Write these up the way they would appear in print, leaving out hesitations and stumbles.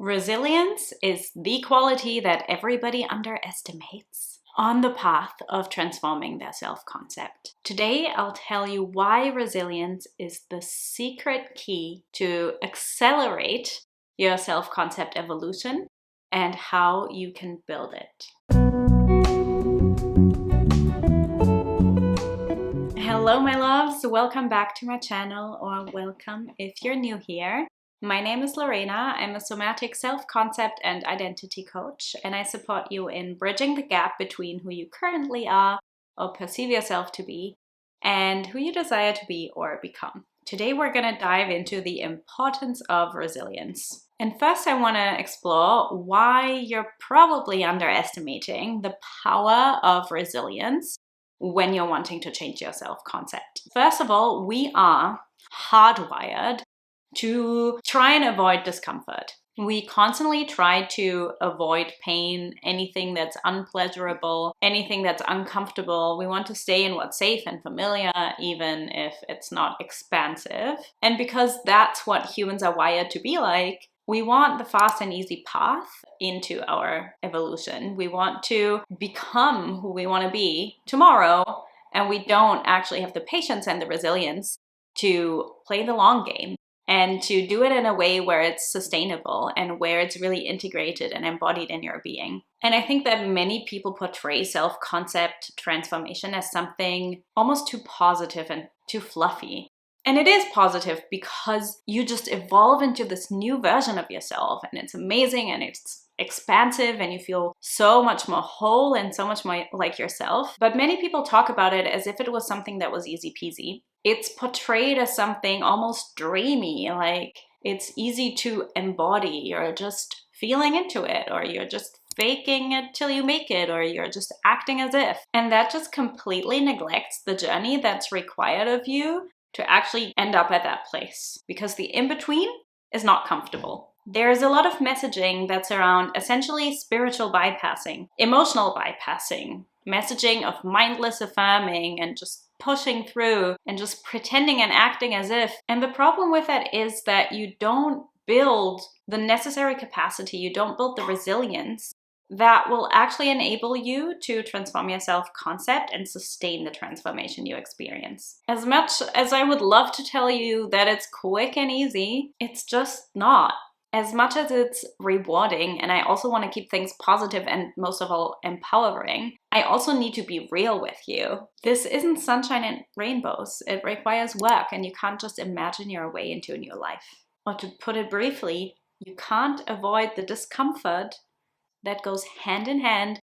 Resilience is the quality that everybody underestimates on the path of transforming their self-concept. Today, I'll tell you why resilience is the secret key to accelerate your self-concept evolution and how you can build it. Hello, my loves. Welcome back to my channel, or welcome if you're new here. My name is Lorena. I'm a somatic self-concept and identity coach, and I support you in bridging the gap between who you currently are or perceive yourself to be and who you desire to be or become. Today, we're going to dive into the importance of resilience. And first, I want to explore why you're probably underestimating the power of resilience when you're wanting to change your self-concept. First of all, we are hardwired to try and avoid discomfort. We constantly try to avoid pain, anything that's unpleasurable, anything that's uncomfortable. We want to stay in what's safe and familiar, even if it's not expansive. And because that's what humans are wired to be like, we want the fast and easy path into our evolution. We want to become who we want to be tomorrow, and we don't actually have the patience and the resilience to play the long game and to do it in a way where it's sustainable and where it's really integrated and embodied in your being. And I think that many people portray self-concept transformation as something almost too positive and too fluffy. And it is positive because you just evolve into this new version of yourself, and it's amazing and it's expansive and you feel so much more whole and so much more like yourself. But many people talk about it as if it was something that was easy peasy. It's portrayed as something almost dreamy, like it's easy to embody. You're just feeling into it, or you're just faking it till you make it, or you're just acting as if. And that just completely neglects the journey that's required of you to actually end up at that place, because the in-between is not comfortable. There's a lot of messaging that's around essentially spiritual bypassing, emotional bypassing, messaging of mindless affirming and just pushing through and just pretending and acting as if. And the problem with that is that you don't build the necessary capacity, you don't build the resilience that will actually enable you to transform your self-concept and sustain the transformation you experience. As much as I would love to tell you that it's quick and easy, it's just not. As much as it's rewarding, and I also want to keep things positive and most of all empowering, I also need to be real with you. This isn't sunshine and rainbows. It requires work, and you can't just imagine your way into a new life. Or to put it briefly, you can't avoid the discomfort that goes hand in hand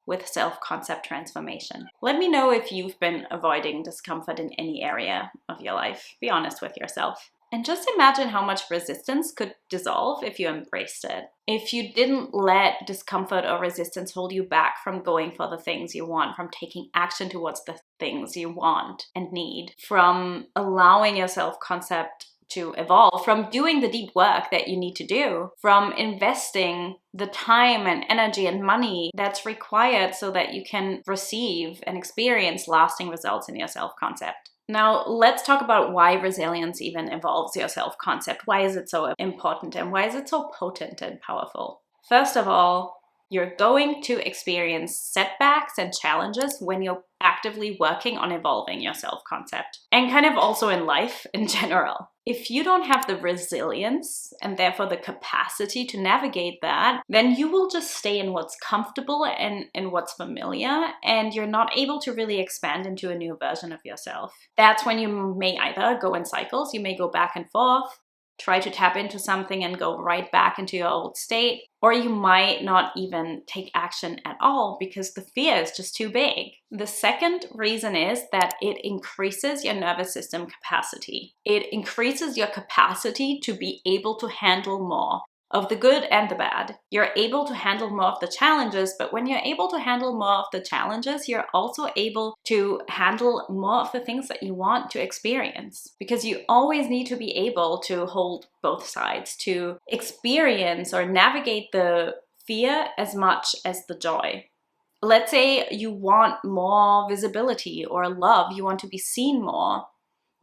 with self-concept transformation. Let me know if you've been avoiding discomfort in any area of your life. Be honest with yourself. And just imagine how much resistance could dissolve if you embraced it. If you didn't let discomfort or resistance hold you back from going for the things you want, from taking action towards the things you want and need, from allowing your self-concept to evolve, from doing the deep work that you need to do, from investing the time and energy and money that's required so that you can receive and experience lasting results in your self-concept. Now, let's talk about why resilience even evolves your self-concept. Why is it so important, and why is it so potent and powerful? First of all, you're going to experience setbacks and challenges when you're actively working on evolving your self-concept, and kind of also in life in general. If you don't have the resilience and therefore the capacity to navigate that, then you will just stay in what's comfortable and in what's familiar, and you're not able to really expand into a new version of yourself. That's when you may either go in cycles, you may go back and forth, try to tap into something and go right back into your old state, or you might not even take action at all because the fear is just too big. The second reason is that it increases your nervous system capacity. It increases your capacity to be able to handle more of the good and the bad. You're able to handle more of the challenges, but when you're able to handle more of the challenges, you're also able to handle more of the things that you want to experience. Because you always need to be able to hold both sides, to experience or navigate the fear as much as the joy. Let's say you want more visibility or love, you want to be seen more.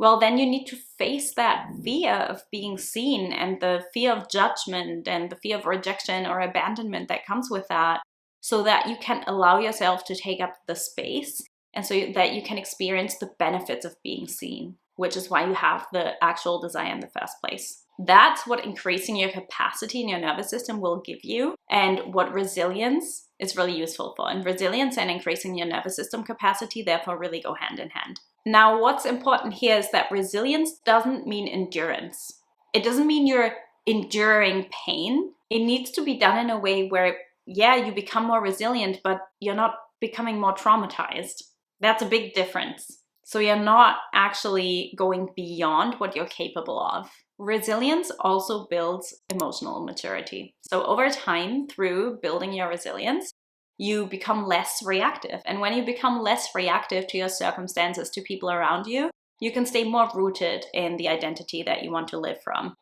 well, then you need to face that fear of being seen and the fear of judgment and the fear of rejection or abandonment that comes with that, so that you can allow yourself to take up the space and so that you can experience the benefits of being seen, which is why you have the actual desire in the first place. That's what increasing your capacity in your nervous system will give you, and what resilience is really useful for. And resilience and increasing your nervous system capacity therefore really go hand in hand. Now, what's important here is that resilience doesn't mean endurance. It doesn't mean you're enduring pain. It needs to be done in a way where, yeah, you become more resilient, but you're not becoming more traumatized. That's a big difference. So you're not actually going beyond what you're capable of. Resilience also builds emotional maturity. So over time, through building your resilience, you become less reactive. And when you become less reactive to your circumstances, to people around you, you can stay more rooted in the identity that you want to live from.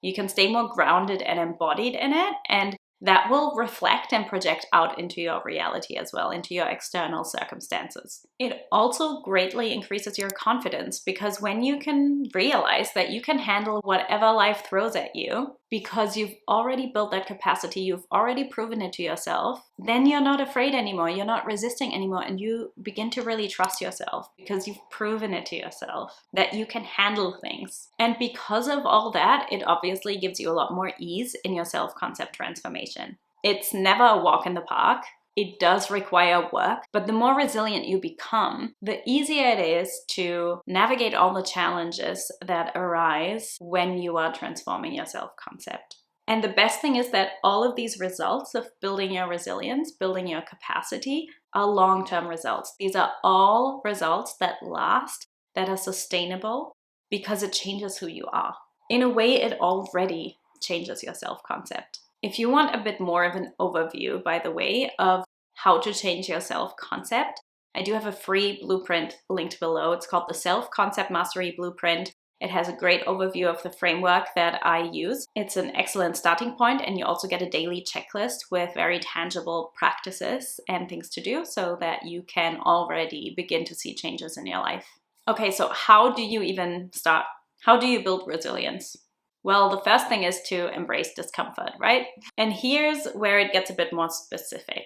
You can stay more grounded and embodied in it, and that will reflect and project out into your reality as well, into your external circumstances. It also greatly increases your confidence, because when you can realize that you can handle whatever life throws at you, because you've already built that capacity, you've already proven it to yourself, then you're not afraid anymore, you're not resisting anymore, and you begin to really trust yourself because you've proven it to yourself that you can handle things. And because of all that, it obviously gives you a lot more ease in your self-concept transformation. It's never a walk in the park. It does require work, but the more resilient you become, the easier it is to navigate all the challenges that arise when you are transforming your self-concept. And the best thing is that all of these results of building your resilience, building your capacity, are long-term results. These are all results that last, that are sustainable, because it changes who you are. In a way, it already changes your self-concept. If you want a bit more of an overview, by the way, of how to change your self-concept, I do have a free blueprint linked below. It's called the Self-Concept Mastery Blueprint. It has a great overview of the framework that I use. It's an excellent starting point, and you also get a daily checklist with very tangible practices and things to do so that you can already begin to see changes in your life. Okay, so how do you even start? How do you build resilience? Well, the first thing is to embrace discomfort, right? And here's where it gets a bit more specific.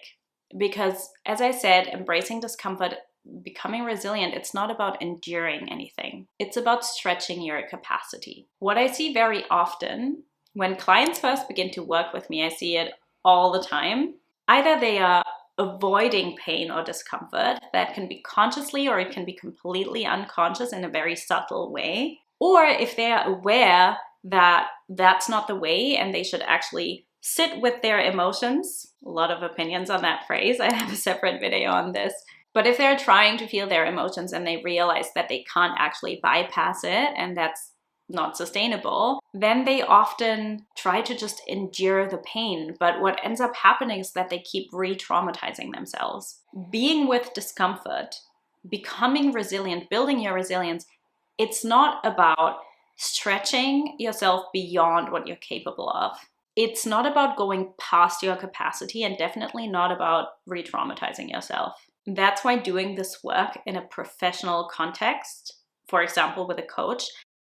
Because as I said, embracing discomfort, becoming resilient, it's not about enduring anything. It's about stretching your capacity. What I see very often when clients first begin to work with me, I see it all the time. Either they are avoiding pain or discomfort. That can be consciously, or it can be completely unconscious in a very subtle way. Or if they are aware that that's not the way and they should actually sit with their emotions. A lot of opinions on that phrase. I have a separate video on this. But if they're trying to feel their emotions and they realize that they can't actually bypass it and that's not sustainable, then they often try to just endure the pain. But what ends up happening is that they keep re-traumatizing themselves. Being with discomfort, becoming resilient, building your resilience, it's not about stretching yourself beyond what you're capable of. It's not about going past your capacity, and definitely not about re-traumatizing yourself. That's why doing this work in a professional context, for example, with a coach,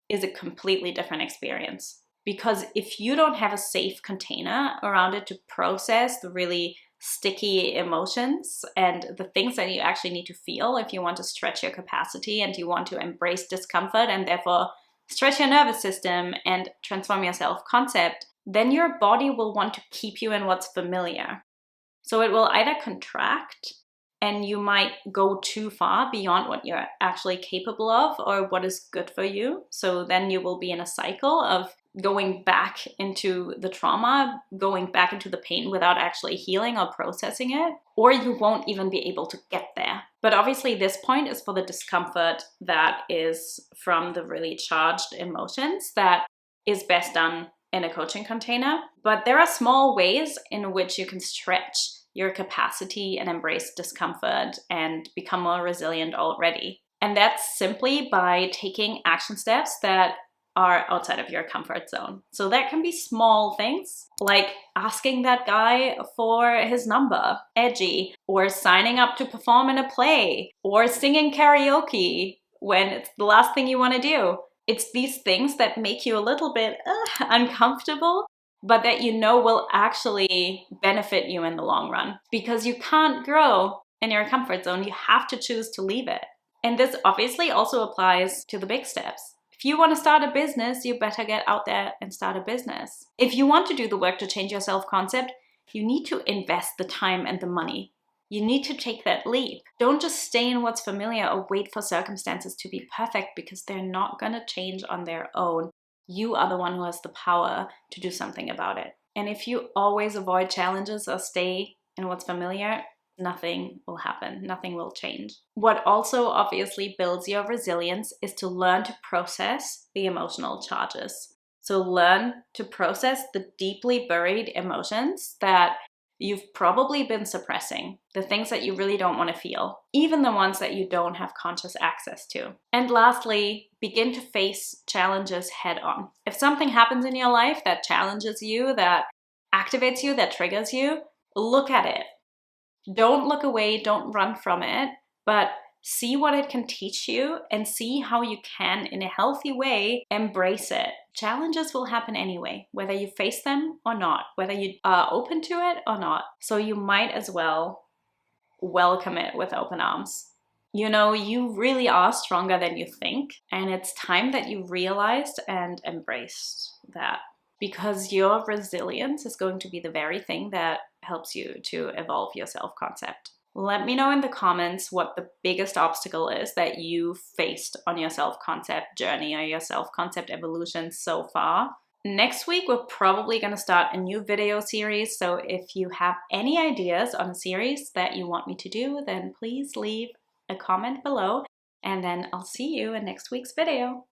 is a completely different experience. Because if you don't have a safe container around it to process the really sticky emotions and the things that you actually need to feel if you want to stretch your capacity and you want to embrace discomfort and therefore stretch your nervous system and transform your self-concept, then your body will want to keep you in what's familiar. So it will either contract and you might go too far beyond what you're actually capable of or what is good for you. So then you will be in a cycle of going back into the trauma, going back into the pain without actually healing or processing it, or you won't even be able to get there. But obviously this point is for the discomfort that is from the really charged emotions that is best done in a coaching container. But there are small ways in which you can stretch your capacity and embrace discomfort and become more resilient already. And that's simply by taking action steps that are outside of your comfort zone. So that can be small things like asking that guy for his number, edgy, or signing up to perform in a play, or singing karaoke when it's the last thing you want to do. It's these things that make you a little bit uncomfortable, but that you know will actually benefit you in the long run, because you can't grow in your comfort zone. You have to choose to leave it. And this obviously also applies to the big steps. If you want to start a business, you better get out there and start a business. If you want to do the work to change your self-concept, you need to invest the time and the money. You need to take that leap. Don't just stay in what's familiar or wait for circumstances to be perfect, because they're not going to change on their own. You are the one who has the power to do something about it. And if you always avoid challenges or stay in what's familiar, nothing will happen. Nothing will change. What also obviously builds your resilience is to learn to process the emotional charges. So learn to process the deeply buried emotions that you've probably been suppressing, the things that you really don't want to feel, even the ones that you don't have conscious access to. And lastly, begin to face challenges head on. If something happens in your life that challenges you, that activates you, that triggers you, look at it. Don't look away, don't run from it, but see what it can teach you and see how you can, in a healthy way, embrace it. Challenges will happen anyway, whether you face them or not, whether you are open to it or not. So you might as well welcome it with open arms. You know, you really are stronger than you think, and it's time that you realized and embraced that, because your resilience is going to be the very thing that helps you to evolve your self-concept. Let me know in the comments what the biggest obstacle is that you faced on your self-concept journey or your self-concept evolution so far. Next week, we're probably going to start a new video series, so if you have any ideas on a series that you want me to do, then please leave a comment below, and then I'll see you in next week's video.